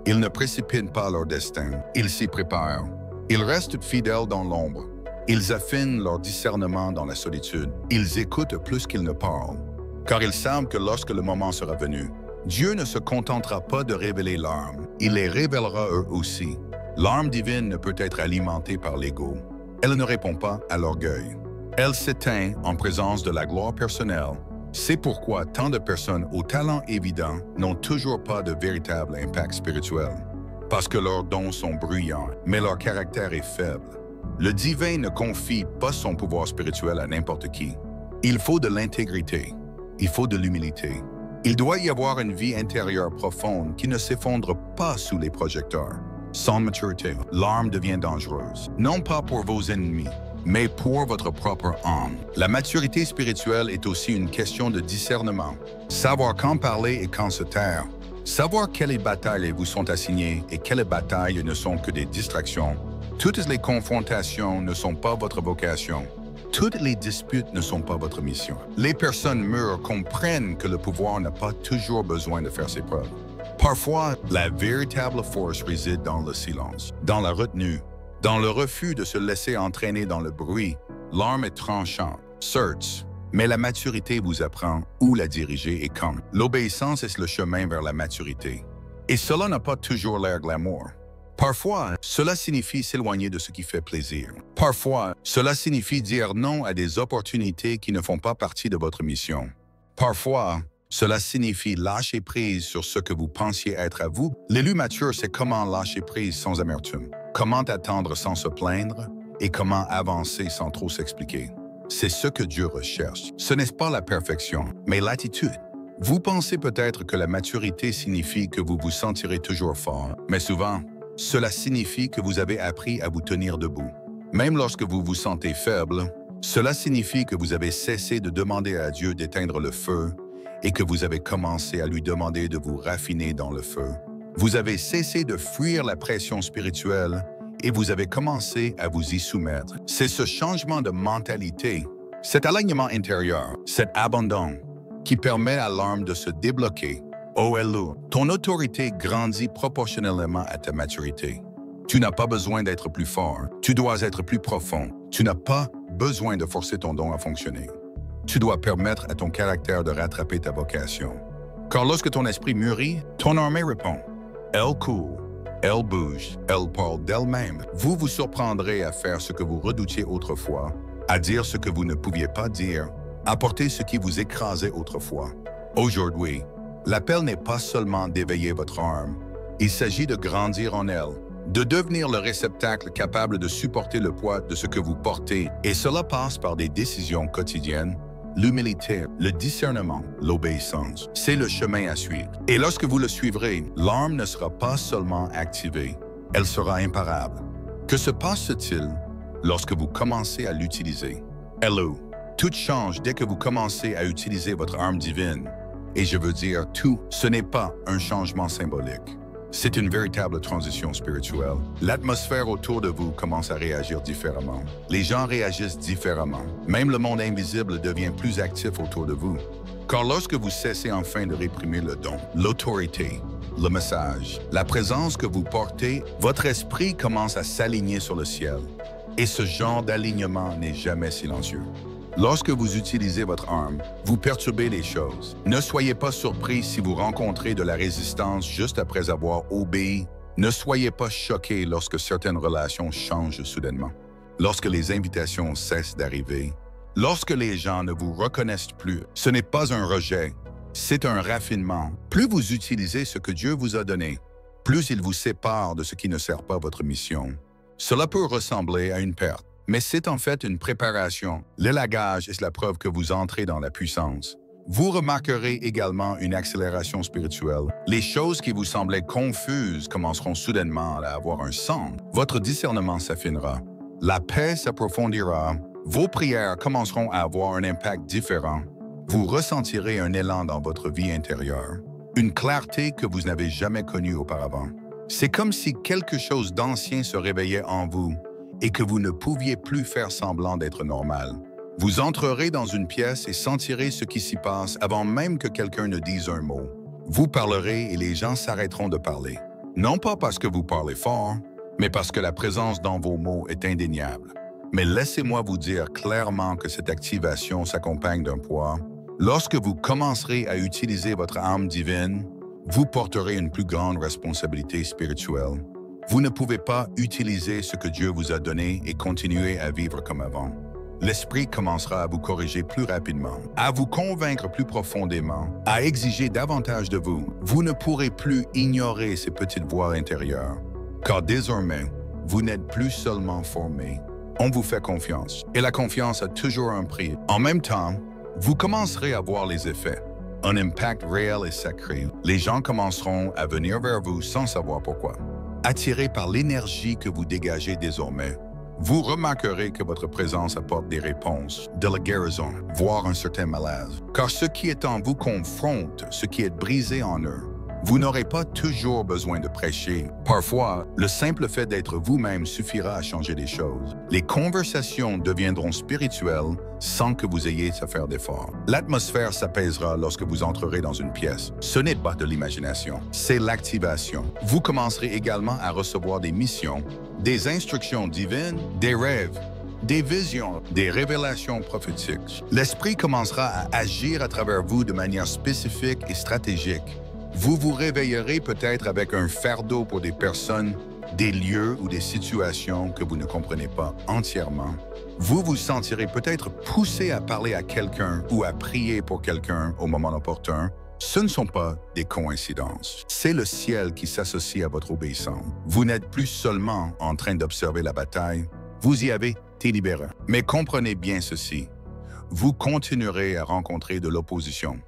Ils ne précipitent pas leur destin. Ils s'y préparent. Ils restent fidèles dans l'ombre. Ils affinent leur discernement dans la solitude. Ils écoutent plus qu'ils ne parlent. Car ils savent que lorsque le moment sera venu, Dieu ne se contentera pas de révéler l'arme. Il les révélera eux aussi. L'arme divine ne peut être alimentée par l'ego. Elle ne répond pas à l'orgueil. Elle s'éteint en présence de la gloire personnelle. C'est pourquoi tant de personnes au talent évident n'ont toujours pas de véritable impact spirituel. Parce que leurs dons sont bruyants, mais leur caractère est faible. Le divin ne confie pas son pouvoir spirituel à n'importe qui. Il faut de l'intégrité. Il faut de l'humilité. Il doit y avoir une vie intérieure profonde qui ne s'effondre pas sous les projecteurs. Sans maturité, l'arme devient dangereuse, non pas pour vos ennemis, mais pour votre propre âme. La maturité spirituelle est aussi une question de discernement. Savoir quand parler et quand se taire. Savoir quelles batailles vous sont assignées et quelles batailles ne sont que des distractions. Toutes les confrontations ne sont pas votre vocation. Toutes les disputes ne sont pas votre mission. Les personnes mûres comprennent que le pouvoir n'a pas toujours besoin de faire ses preuves. Parfois, la véritable force réside dans le silence, dans la retenue, dans le refus de se laisser entraîner dans le bruit. L'arme est tranchante. Certes, mais la maturité vous apprend où la diriger et quand. L'obéissance est le chemin vers la maturité. Et cela n'a pas toujours l'air glamour. Parfois, cela signifie s'éloigner de ce qui fait plaisir. Parfois, cela signifie dire non à des opportunités qui ne font pas partie de votre mission. Parfois, cela signifie lâcher prise sur ce que vous pensiez être à vous. L'élu mature, c'est comment lâcher prise sans amertume, comment attendre sans se plaindre et comment avancer sans trop s'expliquer. C'est ce que Dieu recherche. Ce n'est pas la perfection, mais l'attitude. Vous pensez peut-être que la maturité signifie que vous vous sentirez toujours fort, mais souvent, cela signifie que vous avez appris à vous tenir debout. Même lorsque vous vous sentez faible, cela signifie que vous avez cessé de demander à Dieu d'éteindre le feu et que vous avez commencé à lui demander de vous raffiner dans le feu. Vous avez cessé de fuir la pression spirituelle et vous avez commencé à vous y soumettre. C'est ce changement de mentalité, cet alignement intérieur, cet abandon qui permet à l'arme de se débloquer. Oh hello, ton autorité grandit proportionnellement à ta maturité. Tu n'as pas besoin d'être plus fort, tu dois être plus profond. Tu n'as pas besoin de forcer ton don à fonctionner. Tu dois permettre à ton caractère de rattraper ta vocation. Car lorsque ton esprit mûrit, ton armée répond. Elle coule, elle bouge, elle parle d'elle-même. Vous vous surprendrez à faire ce que vous redoutiez autrefois, à dire ce que vous ne pouviez pas dire, à porter ce qui vous écrasait autrefois. Aujourd'hui, l'appel n'est pas seulement d'éveiller votre âme, il s'agit de grandir en elle, de devenir le réceptacle capable de supporter le poids de ce que vous portez, et cela passe par des décisions quotidiennes, l'humilité, le discernement, l'obéissance. C'est le chemin à suivre. Et lorsque vous le suivrez, l'arme ne sera pas seulement activée, elle sera imparable. Que se passe-t-il lorsque vous commencez à l'utiliser? Hello, tout change dès que vous commencez à utiliser votre arme divine. Et je veux dire tout, ce n'est pas un changement symbolique. C'est une véritable transition spirituelle. L'atmosphère autour de vous commence à réagir différemment. Les gens réagissent différemment. Même le monde invisible devient plus actif autour de vous. Car lorsque vous cessez enfin de réprimer le don, l'autorité, le message, la présence que vous portez, votre esprit commence à s'aligner sur le ciel. Et ce genre d'alignement n'est jamais silencieux. Lorsque vous utilisez votre arme, vous perturbez les choses. Ne soyez pas surpris si vous rencontrez de la résistance juste après avoir obéi. Ne soyez pas choqués lorsque certaines relations changent soudainement. Lorsque les invitations cessent d'arriver. Lorsque les gens ne vous reconnaissent plus, ce n'est pas un rejet, c'est un raffinement. Plus vous utilisez ce que Dieu vous a donné, plus il vous sépare de ce qui ne sert pas votre mission. Cela peut ressembler à une perte. Mais c'est en fait une préparation. L'élagage est la preuve que vous entrez dans la puissance. Vous remarquerez également une accélération spirituelle. Les choses qui vous semblaient confuses commenceront soudainement à avoir un sens. Votre discernement s'affinera. La paix s'approfondira. Vos prières commenceront à avoir un impact différent. Vous ressentirez un élan dans votre vie intérieure. Une clarté que vous n'avez jamais connue auparavant. C'est comme si quelque chose d'ancien se réveillait en vous et que vous ne pouviez plus faire semblant d'être normal. Vous entrerez dans une pièce et sentirez ce qui s'y passe avant même que quelqu'un ne dise un mot. Vous parlerez et les gens s'arrêteront de parler. Non pas parce que vous parlez fort, mais parce que la présence dans vos mots est indéniable. Mais laissez-moi vous dire clairement que cette activation s'accompagne d'un poids. Lorsque vous commencerez à utiliser votre âme divine, vous porterez une plus grande responsabilité spirituelle. Vous ne pouvez pas utiliser ce que Dieu vous a donné et continuer à vivre comme avant. L'Esprit commencera à vous corriger plus rapidement, à vous convaincre plus profondément, à exiger davantage de vous. Vous ne pourrez plus ignorer ces petites voix intérieures, car désormais, vous n'êtes plus seulement formé. On vous fait confiance, et la confiance a toujours un prix. En même temps, vous commencerez à voir les effets. Un impact réel et sacré. Les gens commenceront à venir vers vous sans savoir pourquoi. Attirés par l'énergie que vous dégagez désormais, vous remarquerez que votre présence apporte des réponses, de la guérison, voire un certain malaise. Car ce qui est en vous confronte ce qui est brisé en eux. Vous n'aurez pas toujours besoin de prêcher. Parfois, le simple fait d'être vous-même suffira à changer les choses. Les conversations deviendront spirituelles sans que vous ayez à faire d'efforts. L'atmosphère s'apaisera lorsque vous entrerez dans une pièce. Ce n'est pas de l'imagination, c'est l'activation. Vous commencerez également à recevoir des missions, des instructions divines, des rêves. des visions, des révélations prophétiques. L'Esprit commencera à agir à travers vous de manière spécifique et stratégique. Vous vous réveillerez peut-être avec un fardeau pour des personnes, des lieux ou des situations que vous ne comprenez pas entièrement. Vous vous sentirez peut-être poussé à parler à quelqu'un ou à prier pour quelqu'un au moment opportun. Ce ne sont pas des coïncidences. C'est le ciel qui s'associe à votre obéissance. Vous n'êtes plus seulement en train d'observer la bataille, vous y avez été libéré. Mais comprenez bien ceci, vous continuerez à rencontrer de l'opposition.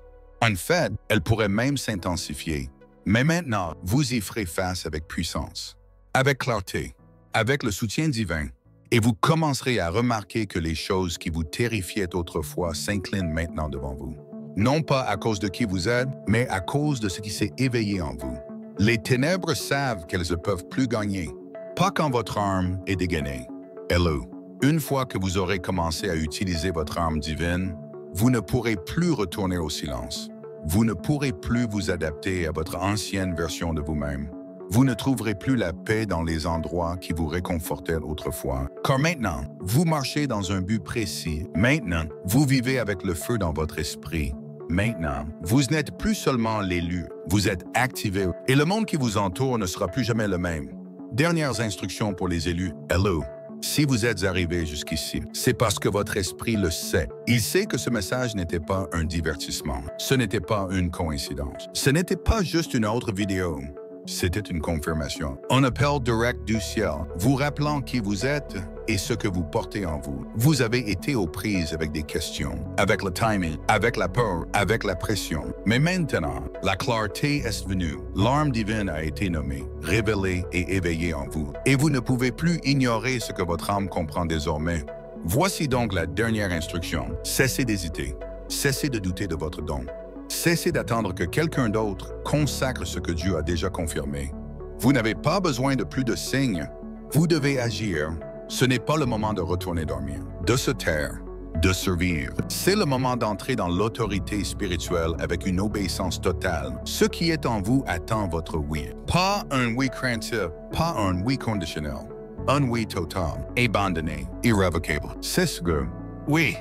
En fait, elle pourrait même s'intensifier. Mais maintenant, vous y ferez face avec puissance, avec clarté, avec le soutien divin, et vous commencerez à remarquer que les choses qui vous terrifiaient autrefois s'inclinent maintenant devant vous. Non pas à cause de qui vous êtes, mais à cause de ce qui s'est éveillé en vous. Les ténèbres savent qu'elles ne peuvent plus gagner, pas quand votre arme est dégainée. Hello. Une fois que vous aurez commencé à utiliser votre arme divine, vous ne pourrez plus retourner au silence. Vous ne pourrez plus vous adapter à votre ancienne version de vous-même. Vous ne trouverez plus la paix dans les endroits qui vous réconfortaient autrefois. Car maintenant, vous marchez dans un but précis. Maintenant, vous vivez avec le feu dans votre esprit. Maintenant, vous n'êtes plus seulement l'élu, vous êtes activé et le monde qui vous entoure ne sera plus jamais le même. Dernières instructions pour les élus. Hello. Si vous êtes arrivé jusqu'ici, c'est parce que votre esprit le sait. Il sait que ce message n'était pas un divertissement. Ce n'était pas une coïncidence. Ce n'était pas juste une autre vidéo. C'était une confirmation. Un appel direct du ciel, vous rappelant qui vous êtes et ce que vous portez en vous. Vous avez été aux prises avec des questions, avec le timing, avec la peur, avec la pression. Mais maintenant, la clarté est venue. L'arme divine a été nommée, révélée et éveillée en vous. Et vous ne pouvez plus ignorer ce que votre âme comprend désormais. Voici donc la dernière instruction. Cessez d'hésiter. Cessez de douter de votre don. Cessez d'attendre que quelqu'un d'autre consacre ce que Dieu a déjà confirmé. Vous n'avez pas besoin de plus de signes. Vous devez agir. Ce n'est pas le moment de retourner dormir, de se taire, de survivre. C'est le moment d'entrer dans l'autorité spirituelle avec une obéissance totale. Ce qui est en vous attend votre oui. Pas un oui craintif, pas un oui conditionnel. Un oui total, abandonné, irrévocable. C'est ce que, oui,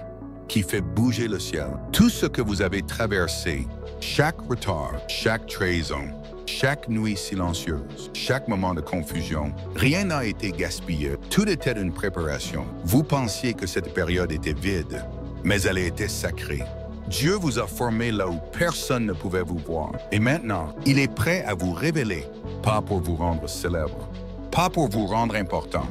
qui fait bouger le ciel. Tout ce que vous avez traversé, chaque retard, chaque trahison, chaque nuit silencieuse, chaque moment de confusion, rien n'a été gaspillé. Tout était une préparation. Vous pensiez que cette période était vide, mais elle était sacrée. Dieu vous a formé là où personne ne pouvait vous voir. Et maintenant, il est prêt à vous révéler, pas pour vous rendre célèbre, pas pour vous rendre important,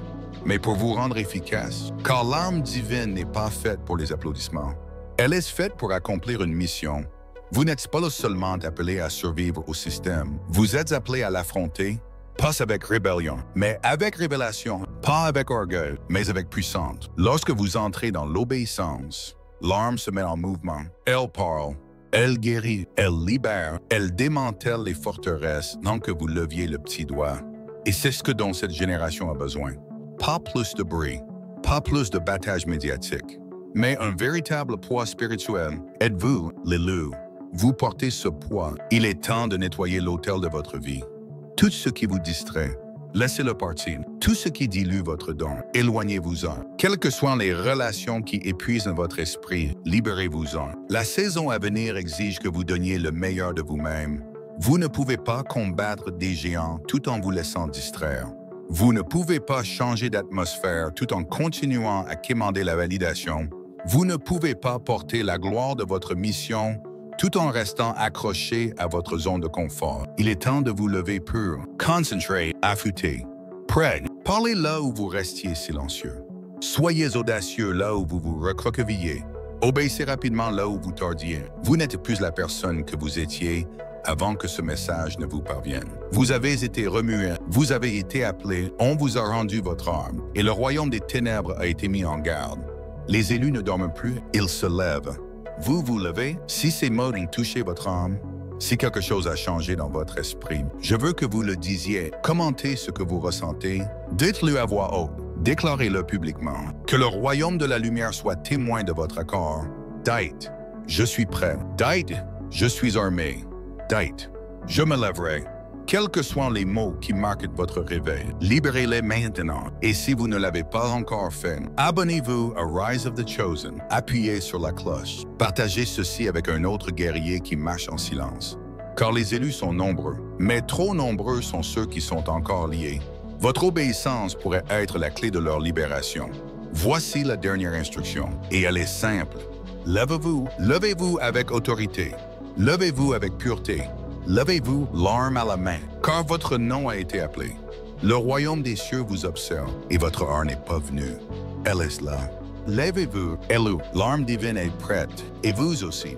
mais pour vous rendre efficace, car l'arme divine n'est pas faite pour les applaudissements. Elle est faite pour accomplir une mission. Vous n'êtes pas seulement appelé à survivre au système. Vous êtes appelé à l'affronter, pas avec rébellion, mais avec révélation, pas avec orgueil, mais avec puissance. Lorsque vous entrez dans l'obéissance, l'arme se met en mouvement. Elle parle, elle guérit, elle libère, elle démantèle les forteresses sans que vous leviez le petit doigt. Et c'est ce dont cette génération a besoin. Pas plus de bruit, pas plus de battage médiatique, mais un véritable poids spirituel. Êtes-vous l'élu? Vous portez ce poids. Il est temps de nettoyer l'autel de votre vie. Tout ce qui vous distrait, laissez-le partir. Tout ce qui dilue votre don, éloignez-vous-en. Quelles que soient les relations qui épuisent votre esprit, libérez-vous-en. La saison à venir exige que vous donniez le meilleur de vous-même. Vous ne pouvez pas combattre des géants tout en vous laissant distraire. Vous ne pouvez pas changer d'atmosphère tout en continuant à quémander la validation. Vous ne pouvez pas porter la gloire de votre mission tout en restant accroché à votre zone de confort. Il est temps de vous lever pur, concentré, affûté, prêt. Parlez là où vous restiez silencieux. Soyez audacieux là où vous vous recroquevillez. Obéissez rapidement là où vous tordiez. Vous n'êtes plus la personne que vous étiez avant que ce message ne vous parvienne. Vous avez été remué, vous avez été appelé, on vous a rendu votre arme, et le royaume des ténèbres a été mis en garde. Les élus ne dorment plus, ils se lèvent. Vous vous levez, si ces mots ont touché votre âme, si quelque chose a changé dans votre esprit, je veux que vous le disiez, commentez ce que vous ressentez, dites-le à voix haute, déclarez-le publiquement, que le royaume de la lumière soit témoin de votre accord. Dites, je suis prêt. Dites, je suis armé. Dites, je me lèverai. Quels que soient les mots qui marquent votre réveil, libérez-les maintenant. Et si vous ne l'avez pas encore fait, abonnez-vous à Rise of the Chosen, appuyez sur la cloche. Partagez ceci avec un autre guerrier qui marche en silence. Car les élus sont nombreux, mais trop nombreux sont ceux qui sont encore liés. Votre obéissance pourrait être la clé de leur libération. Voici la dernière instruction, et elle est simple. Levez-vous avec autorité. Levez-vous avec pureté. Levez-vous l'arme à la main, car votre nom a été appelé. Le royaume des cieux vous observe, et votre heure n'est pas venue. Elle est là. Levez-vous, Elu, l'arme divine est prête, et vous aussi.